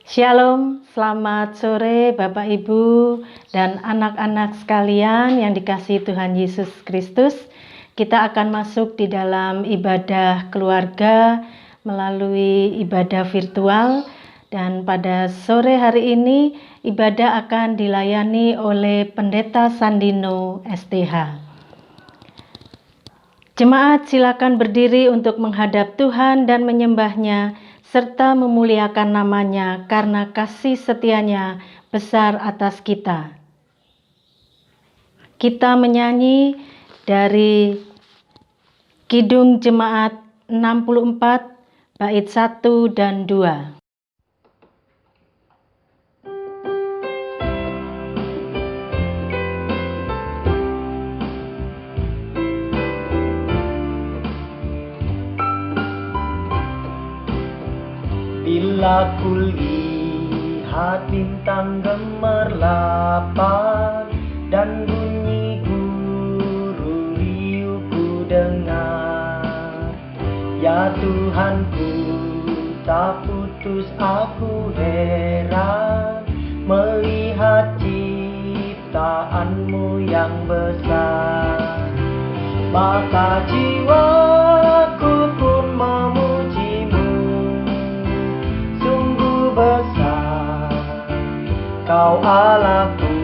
Shalom, selamat sore Bapak Ibu dan anak-anak sekalian yang dikasihi Tuhan Yesus Kristus. Kita akan masuk di dalam ibadah keluarga melalui ibadah virtual, dan pada sore hari ini ibadah akan dilayani oleh Pendeta Sandino STH. Jemaat silakan berdiri untuk menghadap Tuhan dan menyembahnya serta memuliakan namanya karena kasih setianya besar atas kita. Kita menyanyi dari Kidung Jemaat 64 bait 1 dan 2. Bila kulihat bintang gemerlapan dan bunyi guru riuh ku dengar, ya Tuhanku, tak putus aku heran melihat ciptaanmu yang besar. Maka jiwaku pun memujimu, sungguh besar Kau Allahku.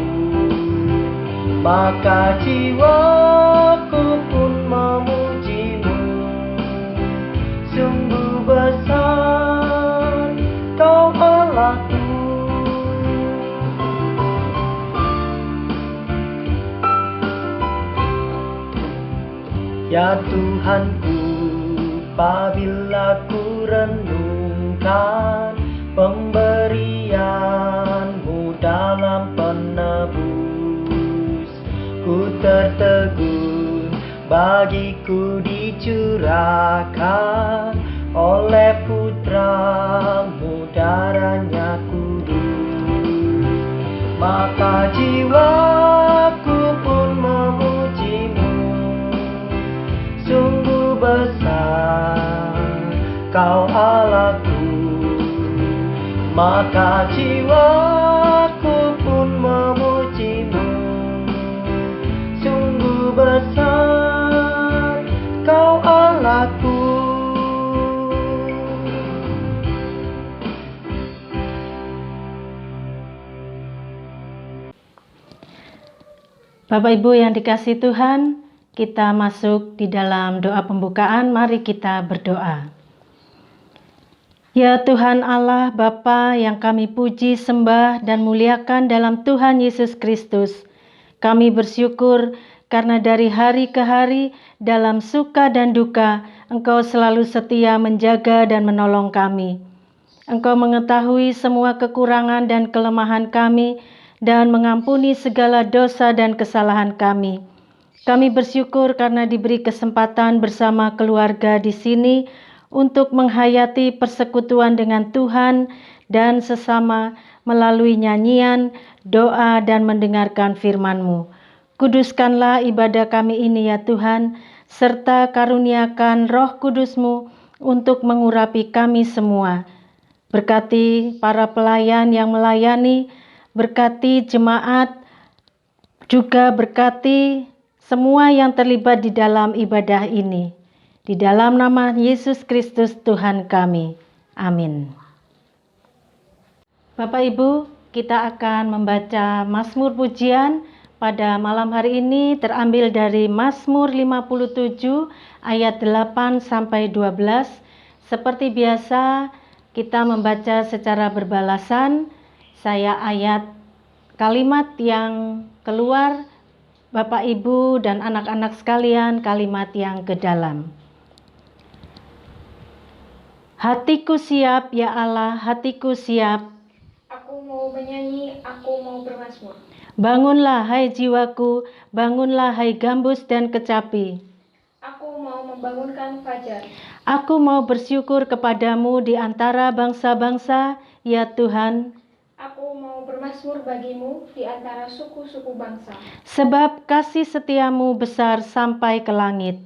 Maka jiwaku pun memujimu, sungguh besar Kau Allahku. Ya Tuhanku, apabila ku renungkan pemberian-Mu dalam penebus, ku tertegun bagiku dicurahkan oleh Putra-Mu darahnya kudus. Maka jiwaku pun memujimu, sungguh besar Kau Allahku. Maka jiwaku pun memujimu, sungguh besar Kau Allahku. Bapak Ibu yang dikasihi Tuhan, kita masuk di dalam doa pembukaan. Mari kita berdoa. Ya Tuhan Allah Bapa yang kami puji, sembah, dan muliakan dalam Tuhan Yesus Kristus, kami bersyukur karena dari hari ke hari, dalam suka dan duka, Engkau selalu setia menjaga dan menolong kami. Engkau mengetahui semua kekurangan dan kelemahan kami, dan mengampuni segala dosa dan kesalahan kami. Kami bersyukur karena diberi kesempatan bersama keluarga di sini untuk menghayati persekutuan dengan Tuhan dan sesama melalui nyanyian, doa, dan mendengarkan firman-Mu. Kuduskanlah ibadah kami ini ya Tuhan, serta karuniakan Roh Kudus-Mu untuk mengurapi kami semua. Berkati para pelayan yang melayani, berkati jemaat, juga berkati semua yang terlibat di dalam ibadah ini. Di dalam nama Yesus Kristus Tuhan kami. Amin. Bapak Ibu, kita akan membaca Mazmur Pujian pada malam hari ini terambil dari Mazmur 57 ayat 8 sampai 12. Seperti biasa, kita membaca secara berbalasan. Saya ayat kalimat yang keluar, Bapak Ibu dan anak-anak sekalian kalimat yang ke dalam. Hatiku siap ya Allah, hatiku siap. Aku mau menyanyi, aku mau bermazmur. Bangunlah hai jiwaku, bangunlah hai gambus dan kecapi. Aku mau membangunkan fajar. Aku mau bersyukur kepadamu di antara bangsa-bangsa, ya Tuhan. Aku mau bermazmur bagimu di antara suku-suku bangsa. Sebab kasih setiamu besar sampai ke langit,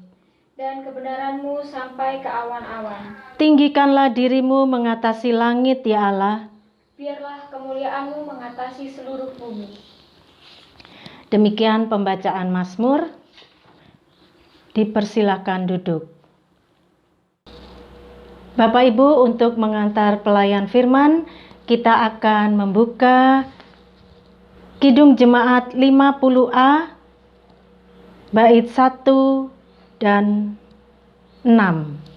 dan kebenaranmu sampai ke awan-awan. Tinggikanlah dirimu mengatasi langit, ya Allah. Biarlah kemuliaan-Mu mengatasi seluruh bumi. Demikian pembacaan Mazmur. Dipersilakan duduk. Bapak Ibu, untuk mengantar pelayan firman, kita akan membuka Kidung Jemaat 50A, bait 1 dan 6.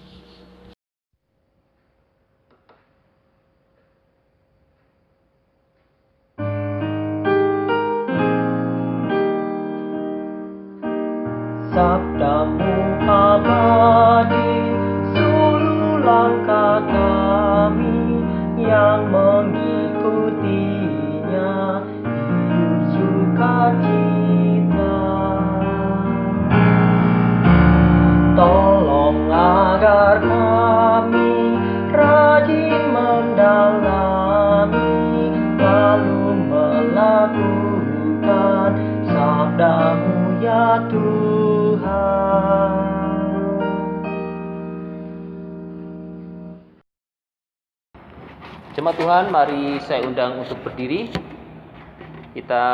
Sabdamu abadi, seluruh langkah kami yang mengikutinya hidup sukacita. Tolong agar kami rajin mendalami, lalu melakukan sabdamu ya Tuhan. Jemaat Tuhan, mari saya undang untuk berdiri. Kita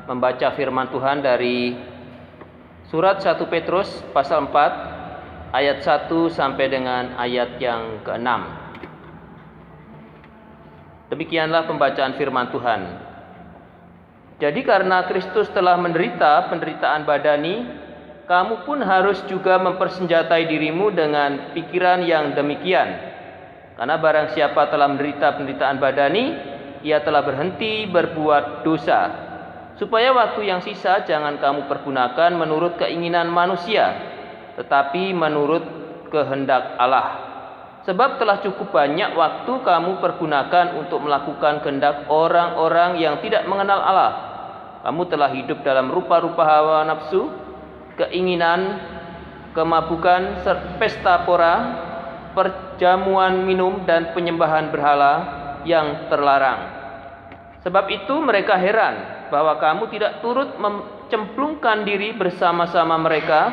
membaca firman Tuhan dari surat 1 Petrus pasal 4 ayat 1 sampai dengan ayat yang ke-6. Demikianlah pembacaan firman Tuhan. Jadi karena Kristus telah menderita penderitaan badani, kamu pun harus juga mempersenjatai dirimu dengan pikiran yang demikian. Karena barang siapa telah menderita penderitaan badani, ia telah berhenti berbuat dosa. Supaya waktu yang sisa jangan kamu pergunakan menurut keinginan manusia, tetapi menurut kehendak Allah. Sebab telah cukup banyak waktu kamu pergunakan untuk melakukan kehendak orang-orang yang tidak mengenal Allah. Kamu telah hidup dalam rupa-rupa hawa nafsu, keinginan, kemabukan, pesta pora, perjamuan minum, dan penyembahan berhala yang terlarang. Sebab itu mereka heran bahwa kamu tidak turut mencemplungkan diri bersama-sama mereka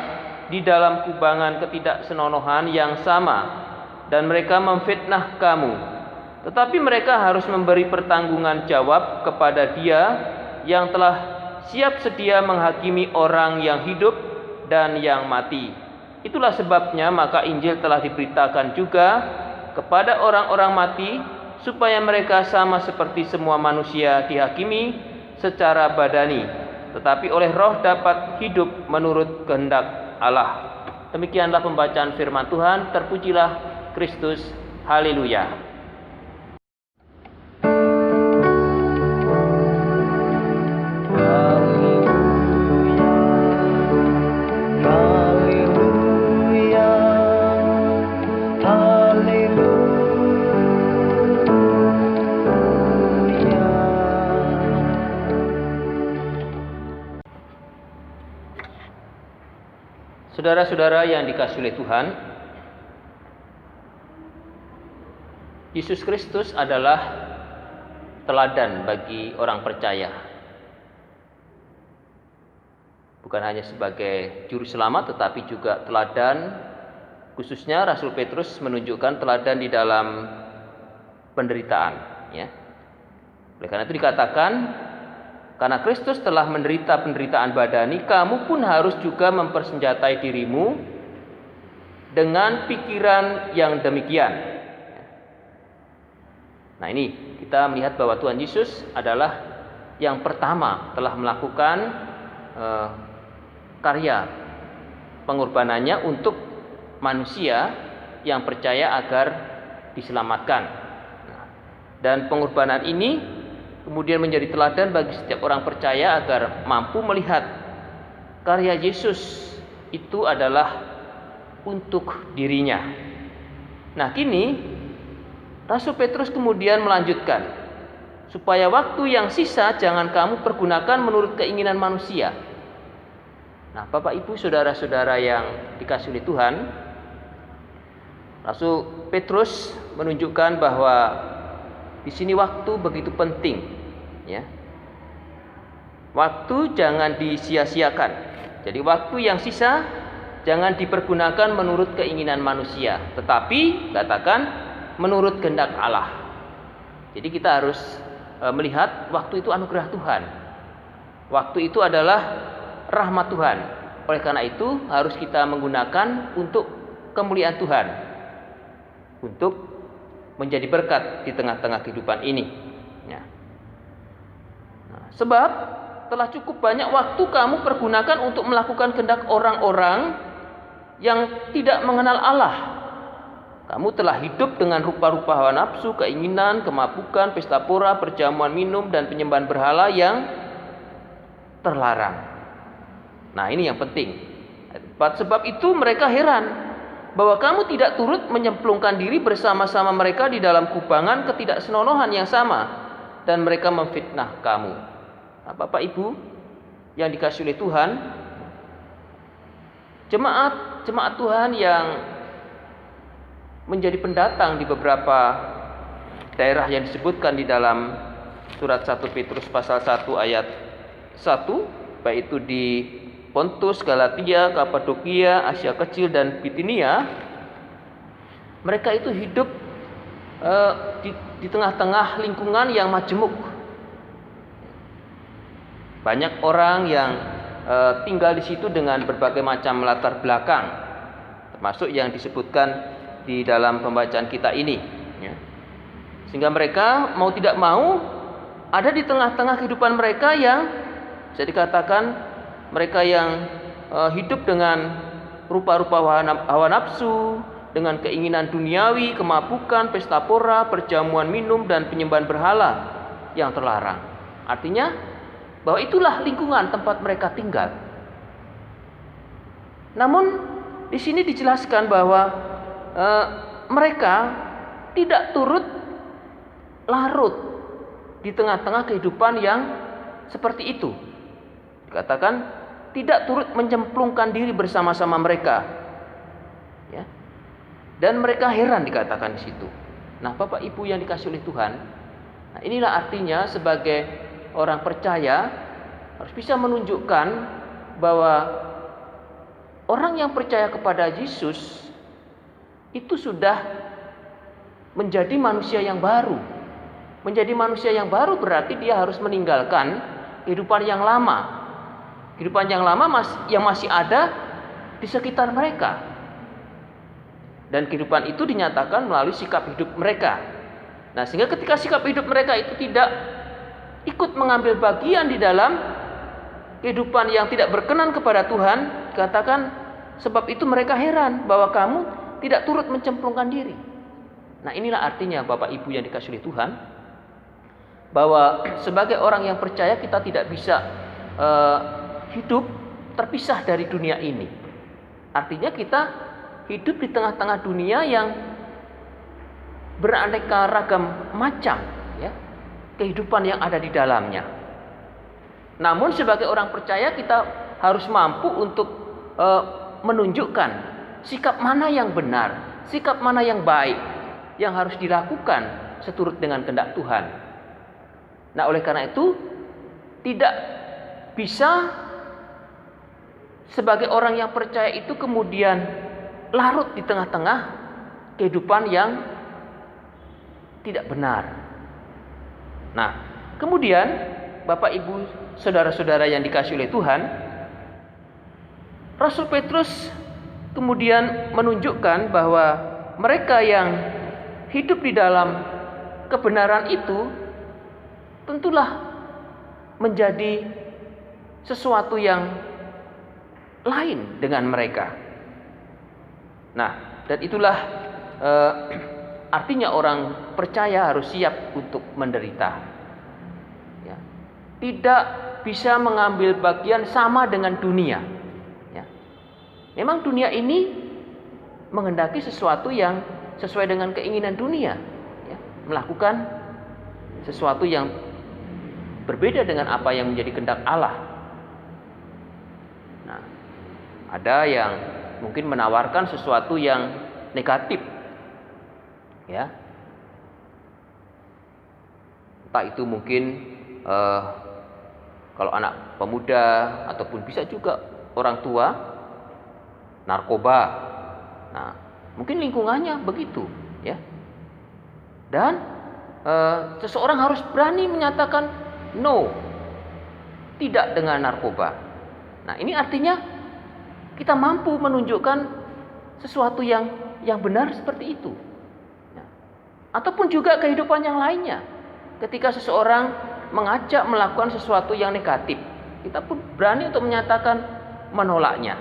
di dalam kubangan ketidaksenonohan yang sama, dan mereka memfitnah kamu. Tetapi mereka harus memberi pertanggungan jawab kepada Dia yang telah siap sedia menghakimi orang yang hidup dan yang mati. Itulah sebabnya maka Injil telah diberitakan juga kepada orang-orang mati, supaya mereka sama seperti semua manusia dihakimi secara badani, tetapi oleh Roh dapat hidup menurut kehendak Allah. Demikianlah pembacaan firman Tuhan. Terpujilah Kristus. Haleluya. Saudara-saudara yang dikasihi oleh Tuhan, Yesus Kristus adalah teladan bagi orang percaya. Bukan hanya sebagai juru selamat, tetapi juga teladan, khususnya Rasul Petrus menunjukkan teladan di dalam penderitaan. Ya. Oleh karena itu dikatakan, karena Kristus telah menderita penderitaan badani, kamu pun harus juga mempersenjatai dirimu dengan pikiran yang demikian. Nah, ini kita melihat bahwa Tuhan Yesus adalah yang pertama telah melakukan karya pengorbanannya untuk manusia yang percaya agar diselamatkan. Dan pengorbanan ini kemudian menjadi teladan bagi setiap orang percaya agar mampu melihat karya Yesus itu adalah untuk dirinya. Nah, kini Rasul Petrus kemudian melanjutkan, supaya waktu yang sisa jangan kamu pergunakan menurut keinginan manusia. Nah, Bapak Ibu, saudara-saudara yang dikasihi oleh Tuhan, Rasul Petrus menunjukkan bahwa di sini waktu begitu penting, ya. Waktu jangan disia-siakan. Jadi waktu yang sisa jangan dipergunakan menurut keinginan manusia, tetapi katakan menurut kehendak Allah. Jadi kita harus melihat waktu itu anugerah Tuhan. Waktu itu adalah rahmat Tuhan. Oleh karena itu harus kita menggunakan untuk kemuliaan Tuhan, untuk menjadi berkat di tengah-tengah kehidupan ini. Ya. Nah, sebab telah cukup banyak waktu kamu pergunakan untuk melakukan kehendak orang-orang yang tidak mengenal Allah. Kamu telah hidup dengan rupa-rupa hawa nafsu, keinginan, kemabukan, pesta pora, perjamuan minum, dan penyembahan berhala yang terlarang. Nah, ini yang penting. Sebab itu mereka heran bahwa kamu tidak turut menyemplungkan diri bersama-sama mereka di dalam kubangan ketidaksenonohan yang sama, dan mereka memfitnah kamu. Nah, Bapak Ibu yang dikasihi oleh Tuhan, jemaat Tuhan yang menjadi pendatang di beberapa daerah yang disebutkan di dalam surat 1 Petrus pasal 1 ayat 1, baik itu di Pontus, Galatia, Kapadokia, Asia Kecil, dan Bitinia. Mereka itu hidup di tengah-tengah lingkungan yang majemuk. Banyak orang yang tinggal di situ dengan berbagai macam latar belakang, termasuk yang disebutkan di dalam pembacaan kita ini, ya. Sehingga mereka mau tidak mau ada di tengah-tengah kehidupan mereka yang bisa dikatakan mereka yang hidup dengan rupa-rupa hawa nafsu, dengan keinginan duniawi, kemabukan, pesta pora, perjamuan minum, dan penyembahan berhala yang terlarang. Artinya bahwa itulah lingkungan tempat mereka tinggal. Namun di sini dijelaskan bahwa mereka tidak turut larut di tengah-tengah kehidupan yang seperti itu. Dikatakan tidak turut menyemplungkan diri bersama-sama mereka, ya. Dan mereka heran dikatakan di situ. Nah, Bapak Ibu yang dikasihi oleh Tuhan, nah inilah artinya sebagai orang percaya harus bisa menunjukkan bahwa orang yang percaya kepada Yesus itu sudah menjadi manusia yang baru. Menjadi manusia yang baru berarti dia harus meninggalkan kehidupan yang lama. Kehidupan yang lama yang masih ada di sekitar mereka. Dan kehidupan itu dinyatakan melalui sikap hidup mereka. Nah, sehingga ketika sikap hidup mereka itu tidak ikut mengambil bagian di dalam kehidupan yang tidak berkenan kepada Tuhan, dikatakan sebab itu mereka heran bahwa kamu tidak turut mencemplungkan diri. Nah, inilah artinya Bapak Ibu yang dikasihi oleh Tuhan, bahwa sebagai orang yang percaya kita tidak bisa hidup terpisah dari dunia ini. Artinya kita hidup di tengah-tengah dunia yang beraneka ragam macam, ya, kehidupan yang ada di dalamnya. Namun sebagai orang percaya kita harus mampu untuk menunjukkan sikap mana yang benar, sikap mana yang baik, yang harus dilakukan seturut dengan kehendak Tuhan. Nah, oleh karena itu tidak bisa sebagai orang yang percaya itu kemudian larut di tengah-tengah kehidupan yang tidak benar. Nah, kemudian Bapak Ibu saudara-saudara yang dikasihi oleh Tuhan, Rasul Petrus kemudian menunjukkan bahwa mereka yang hidup di dalam kebenaran itu tentulah menjadi sesuatu yang lain dengan mereka. Nah, dan itulah artinya orang percaya harus siap untuk menderita, ya. Tidak bisa mengambil bagian sama dengan dunia, ya. Memang dunia ini menghendaki sesuatu yang sesuai dengan keinginan dunia, ya. Melakukan sesuatu yang berbeda dengan apa yang menjadi kehendak Allah. Nah, ada yang mungkin menawarkan sesuatu yang negatif, ya. Entah itu mungkin kalau anak pemuda ataupun bisa juga orang tua, narkoba. Nah, mungkin lingkungannya begitu, ya. Dan seseorang harus berani menyatakan no, tidak dengan narkoba. Nah, ini artinya kita mampu menunjukkan sesuatu yang benar seperti itu. Nah, ataupun juga kehidupan yang lainnya. Ketika seseorang mengajak melakukan sesuatu yang negatif, kita pun berani untuk menyatakan menolaknya.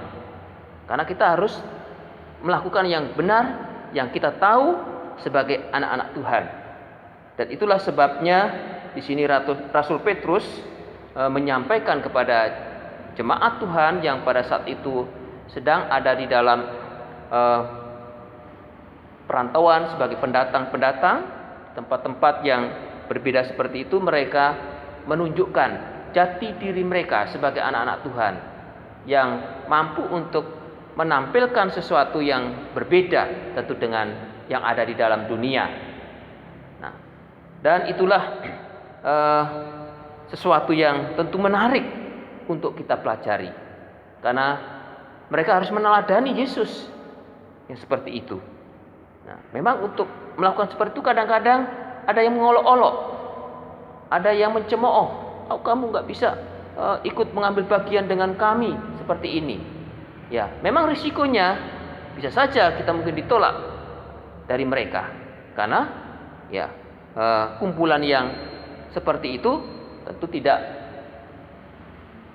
Karena kita harus melakukan yang benar, yang kita tahu sebagai anak-anak Tuhan. Dan itulah sebabnya di sini Rasul Petrus menyampaikan kepada jemaat Tuhan yang pada saat itu sedang ada di dalam perantauan sebagai pendatang-pendatang, tempat-tempat yang berbeda seperti itu, mereka menunjukkan jati diri mereka sebagai anak-anak Tuhan yang mampu untuk menampilkan sesuatu yang berbeda tentu dengan yang ada di dalam dunia. Nah, dan itulah sesuatu yang tentu menarik untuk kita pelajari, karena mereka harus meneladani Yesus yang seperti itu. Nah, memang untuk melakukan seperti itu kadang-kadang ada yang mengolok-olok, ada yang mencemooh, oh, kamu nggak bisa ikut mengambil bagian dengan kami seperti ini. Ya, memang risikonya bisa saja kita mungkin ditolak dari mereka, karena ya kumpulan yang seperti itu tentu tidak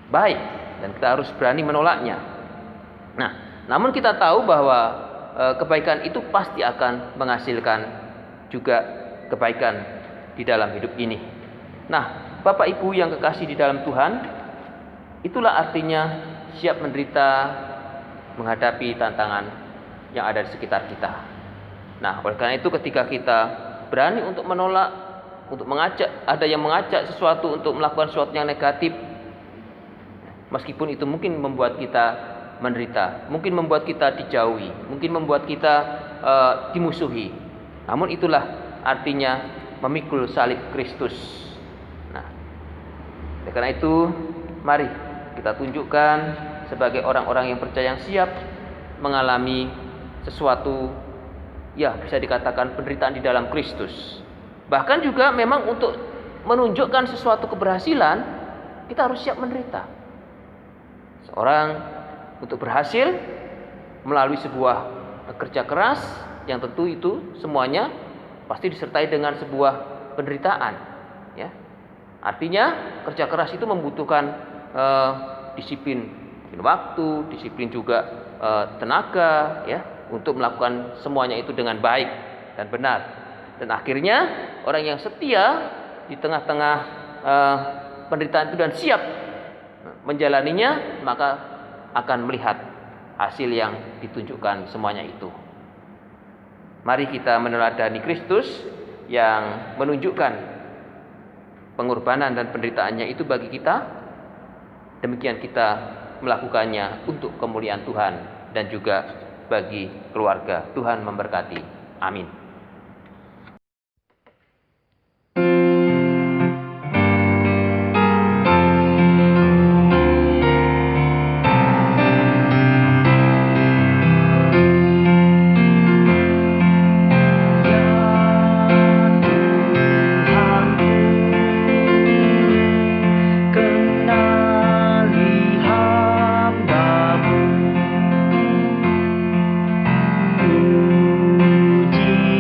baik dan kita harus berani menolaknya. Nah, namun kita tahu bahwa kebaikan itu pasti akan menghasilkan juga kebaikan di dalam hidup ini. Nah, Bapak Ibu yang kekasih di dalam Tuhan, itulah artinya siap menderita menghadapi tantangan yang ada di sekitar kita. Nah, oleh karena itu ketika kita berani untuk menolak, untuk mengajak, ada yang mengajak sesuatu untuk melakukan sesuatu yang negatif, meskipun itu mungkin membuat kita menderita, mungkin membuat kita dijauhi, mungkin membuat kita dimusuhi, namun itulah artinya memikul salib Kristus. Nah, oleh karena itu mari kita tunjukkan sebagai orang-orang yang percaya yang siap mengalami sesuatu, ya bisa dikatakan penderitaan di dalam Kristus. Bahkan juga memang untuk menunjukkan sesuatu keberhasilan, kita harus siap menderita. Seorang untuk berhasil melalui sebuah kerja keras yang tentu itu semuanya pasti disertai dengan sebuah penderitaan, ya. Artinya kerja keras itu membutuhkan disiplin waktu, disiplin juga tenaga, ya, untuk melakukan semuanya itu dengan baik dan benar. Dan akhirnya orang yang setia di tengah-tengah penderitaan itu dan siap menjalaninya, maka akan melihat hasil yang ditunjukkan semuanya itu. Mari kita meneladani Kristus yang menunjukkan pengorbanan dan penderitaannya itu bagi kita. Demikian kita melakukannya untuk kemuliaan Tuhan dan juga bagi keluarga. Tuhan memberkati. Amin. Puji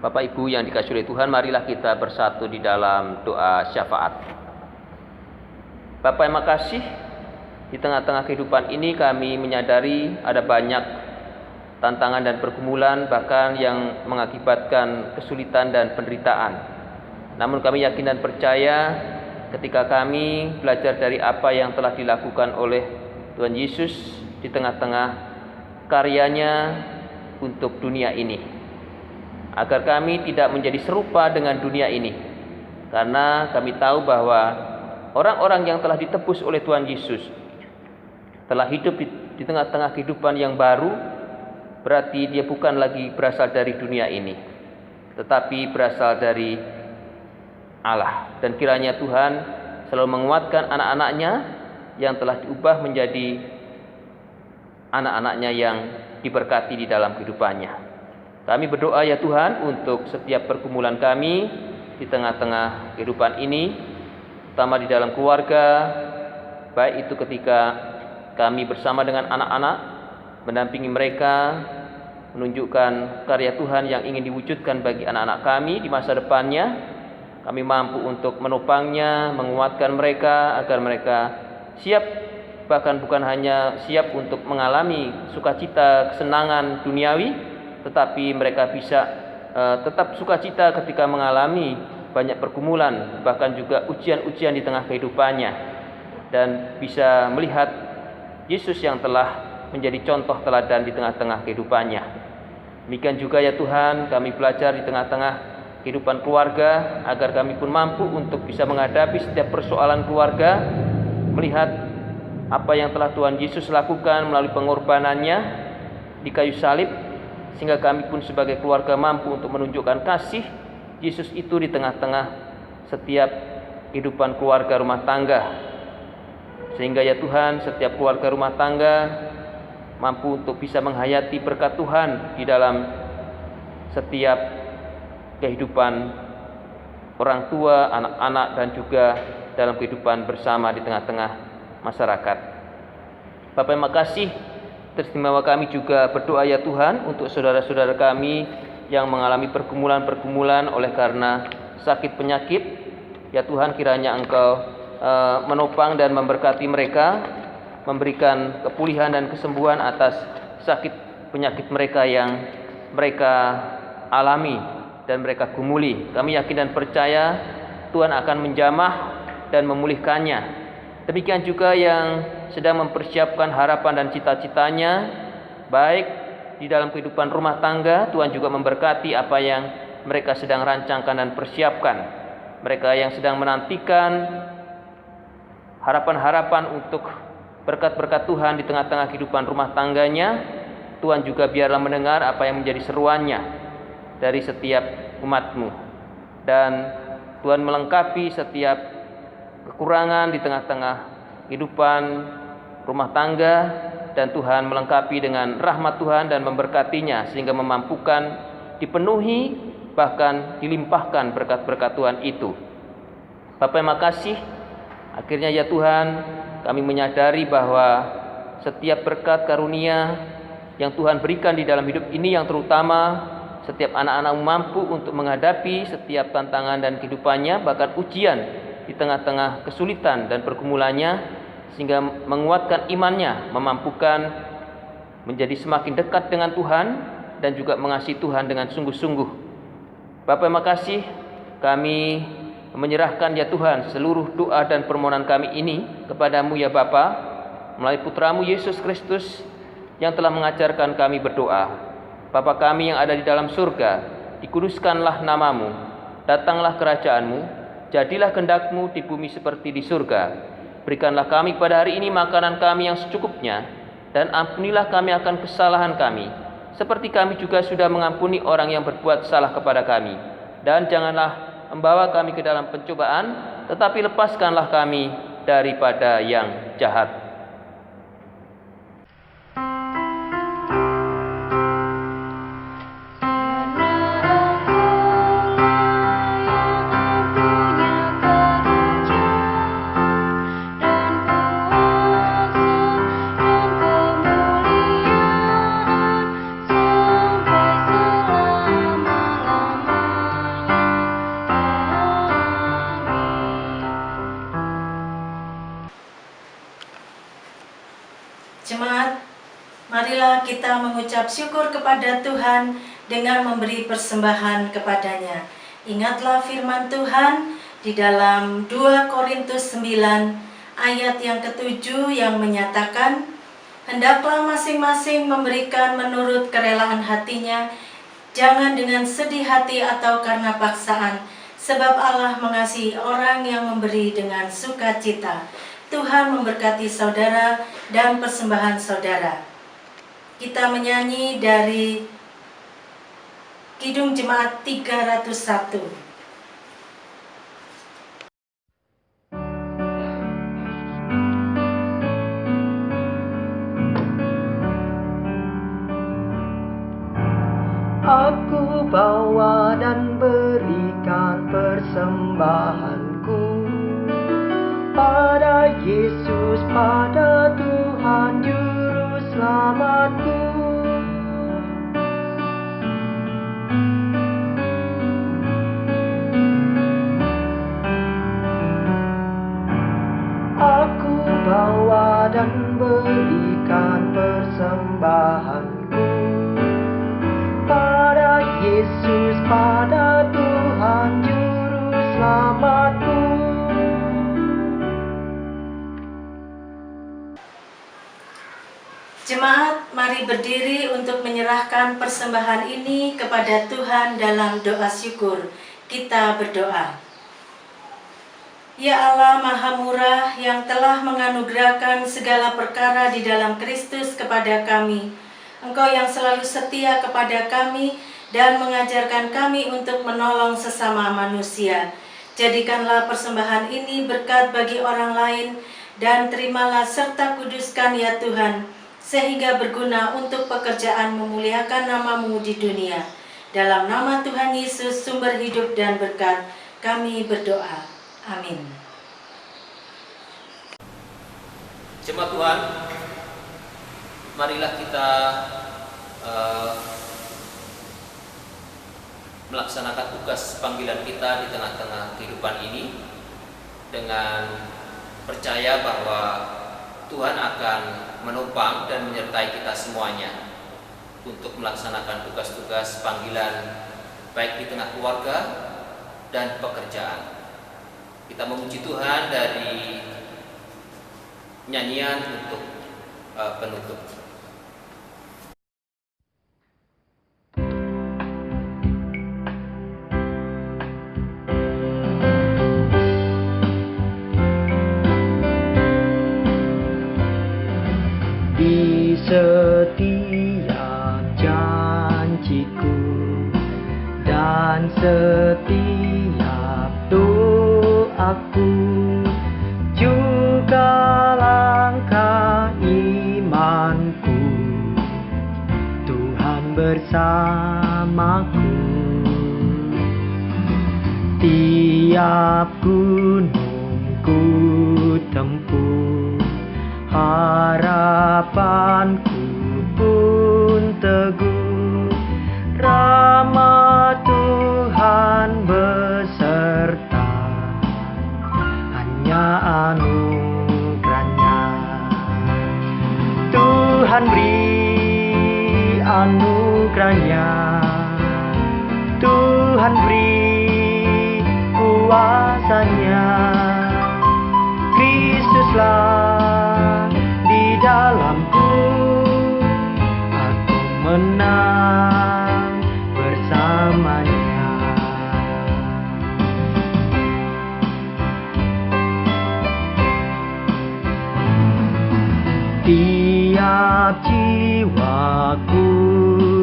Bapak Ibu yang dikasihi oleh Tuhan, marilah kita bersatu di dalam doa syafaat. Bapa yang makasih, di tengah-tengah kehidupan ini kami menyadari ada banyak tantangan dan pergumulan, bahkan yang mengakibatkan kesulitan dan penderitaan. Namun kami yakin dan percaya ketika kami belajar dari apa yang telah dilakukan oleh Tuhan Yesus di tengah-tengah karyanya untuk dunia ini, agar kami tidak menjadi serupa dengan dunia ini. Karena kami tahu bahwa orang-orang yang telah ditebus oleh Tuhan Yesus telah hidup di tengah-tengah kehidupan yang baru, berarti dia bukan lagi berasal dari dunia ini, tetapi berasal dari Allah. Dan kiranya Tuhan selalu menguatkan anak-anaknya yang telah diubah menjadi anak-anaknya yang diberkati di dalam kehidupannya. Kami berdoa ya Tuhan untuk setiap pergumulan kami di tengah-tengah kehidupan ini, terutama di dalam keluarga, baik itu ketika kami bersama dengan anak-anak, mendampingi mereka, menunjukkan karya Tuhan yang ingin diwujudkan bagi anak-anak kami di masa depannya. Kami mampu untuk menopangnya, menguatkan mereka agar mereka siap, bahkan bukan hanya siap untuk mengalami sukacita kesenangan duniawi, tetapi mereka bisa tetap sukacita ketika mengalami banyak pergumulan, bahkan juga ujian-ujian di tengah kehidupannya, dan bisa melihat Yesus yang telah menjadi contoh teladan di tengah-tengah kehidupannya. Demikian juga ya Tuhan, kami belajar di tengah-tengah kehidupan keluarga, agar kami pun mampu untuk bisa menghadapi setiap persoalan keluarga, melihat apa yang telah Tuhan Yesus lakukan melalui pengorbanannya di kayu salib, sehingga kami pun sebagai keluarga mampu untuk menunjukkan kasih Yesus itu di tengah-tengah setiap kehidupan keluarga rumah tangga. Sehingga ya Tuhan, setiap keluarga rumah tangga mampu untuk bisa menghayati berkat Tuhan di dalam setiap kehidupan orang tua, anak-anak, dan juga dalam kehidupan bersama di tengah-tengah masyarakat. Bapak yang makasih, teristimewa kami juga berdoa ya Tuhan untuk saudara-saudara kami yang mengalami pergumulan-pergumulan oleh karena sakit penyakit. Ya Tuhan, kiranya Engkau menopang dan memberkati mereka, memberikan kepulihan dan kesembuhan atas sakit penyakit mereka yang mereka alami dan mereka gumuli. Kami yakin dan percaya Tuhan akan menjamah dan memulihkannya. Demikian juga yang sedang mempersiapkan harapan dan cita-citanya, baik di dalam kehidupan rumah tangga, Tuhan juga memberkati apa yang mereka sedang rancangkan dan persiapkan. Mereka yang sedang menantikan harapan-harapan untuk berkat-berkat Tuhan di tengah-tengah kehidupan rumah tangganya, Tuhan juga biarlah mendengar apa yang menjadi seruannya dari setiap umat-Mu. Dan Tuhan melengkapi setiap kekurangan di tengah-tengah kehidupan rumah tangga, dan Tuhan melengkapi dengan rahmat Tuhan dan memberkatinya sehingga memampukan dipenuhi, bahkan dilimpahkan berkat-berkat Tuhan itu. Bapa yang makasih, akhirnya ya Tuhan, kami menyadari bahwa setiap berkat karunia yang Tuhan berikan di dalam hidup ini, yang terutama setiap anak-anak mampu untuk menghadapi setiap tantangan dan kehidupannya, bahkan ujian di tengah-tengah kesulitan dan pergumulannya, sehingga menguatkan imannya, memampukan menjadi semakin dekat dengan Tuhan dan juga mengasihi Tuhan dengan sungguh-sungguh. Bapa yang makasih, kami menyerahkan ya Tuhan seluruh doa dan permohonan kami ini kepadamu ya Bapa, melalui putramu Yesus Kristus yang telah mengajarkan kami berdoa. Bapa kami yang ada di dalam surga, dikuduskanlah namamu, datanglah kerajaanmu, jadilah kehendak-Mu di bumi seperti di surga. Berikanlah kami pada hari ini makanan kami yang secukupnya, dan ampunilah kami akan kesalahan kami, seperti kami juga sudah mengampuni orang yang berbuat salah kepada kami. Dan janganlah membawa kami ke dalam pencobaan, tetapi lepaskanlah kami daripada yang jahat. Marilah kita mengucap syukur kepada Tuhan dengan memberi persembahan kepadanya. Ingatlah firman Tuhan di dalam 2 Korintus 9 ayat yang ke-7 yang menyatakan, hendaklah masing-masing memberikan menurut kerelaan hatinya, jangan dengan sedih hati atau karena paksaan, sebab Allah mengasihi orang yang memberi dengan sukacita. Tuhan memberkati saudara dan persembahan saudara. Kita menyanyi dari Kidung Jemaat 301. Aku bawa dan berikan persembahanku pada Yesus, pada Tuhan Juru Selamatku. Aku bawa dan berikan persembahanku pada Yesus, pada Tuhan Juru Selamatku. Jemaat, mari berdiri untuk menyerahkan persembahan ini kepada Tuhan dalam doa syukur. Kita berdoa. Ya Allah Maha Murah yang telah menganugerahkan segala perkara di dalam Kristus kepada kami, Engkau yang selalu setia kepada kami dan mengajarkan kami untuk menolong sesama manusia. Jadikanlah persembahan ini berkat bagi orang lain, dan terimalah serta kuduskan ya Tuhan, sehingga berguna untuk pekerjaan memuliakan nama-Mu di dunia. Dalam nama Tuhan Yesus, sumber hidup dan berkat, kami berdoa. Amin. Jemaat Tuhan, marilah kita melaksanakan tugas panggilan kita di tengah-tengah kehidupan ini dengan percaya bahwa Tuhan akan menopang dan menyertai kita semuanya untuk melaksanakan tugas-tugas panggilan baik di tengah keluarga dan pekerjaan. Kita memuji Tuhan dari nyanyian untuk penutup. Di setiap janjiku dan setiap doaku, juga langkah imanku, Tuhan bersamaku. Tiap gunung ku tempuh, harapanku pun teguh, rahmat Tuhan beserta, hanya anugerahnya. Tuhan beri anugerahnya, Tuhan beri kuasanya. Kristuslah di dalamku, aku menang bersamanya. Tiap jiwaku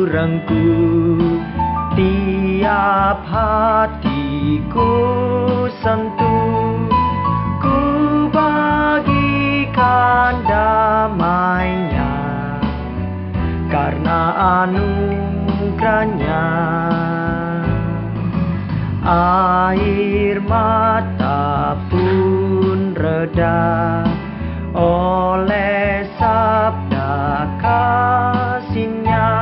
rengkuh, tiap hatiku sentuh, ku bagikan damainya, karena anugerahnya. Air mata pun reda oleh sabda kasih-Nya,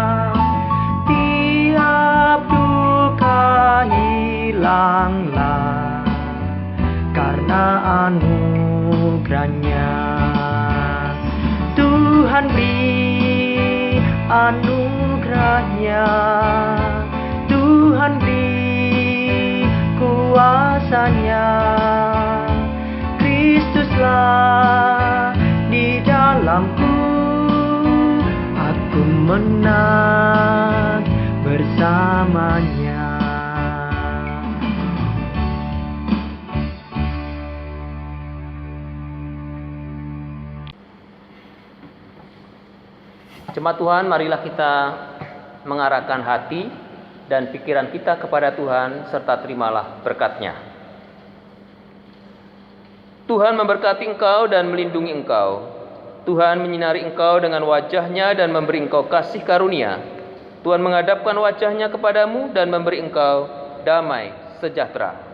tiap duka hilanglah karena anugerahnya. Tuhan beri anugerahnya, Tuhan beri kuasanya. Kristuslah di dalamku, aku menang bersamanya. Jemaat Tuhan, marilah kita mengarahkan hati dan pikiran kita kepada Tuhan, serta terimalah berkat-Nya. Tuhan memberkati engkau dan melindungi engkau. Tuhan menyinari engkau dengan wajah-Nya dan memberi engkau kasih karunia. Tuhan menghadapkan wajah-Nya kepadamu dan memberi engkau damai sejahtera.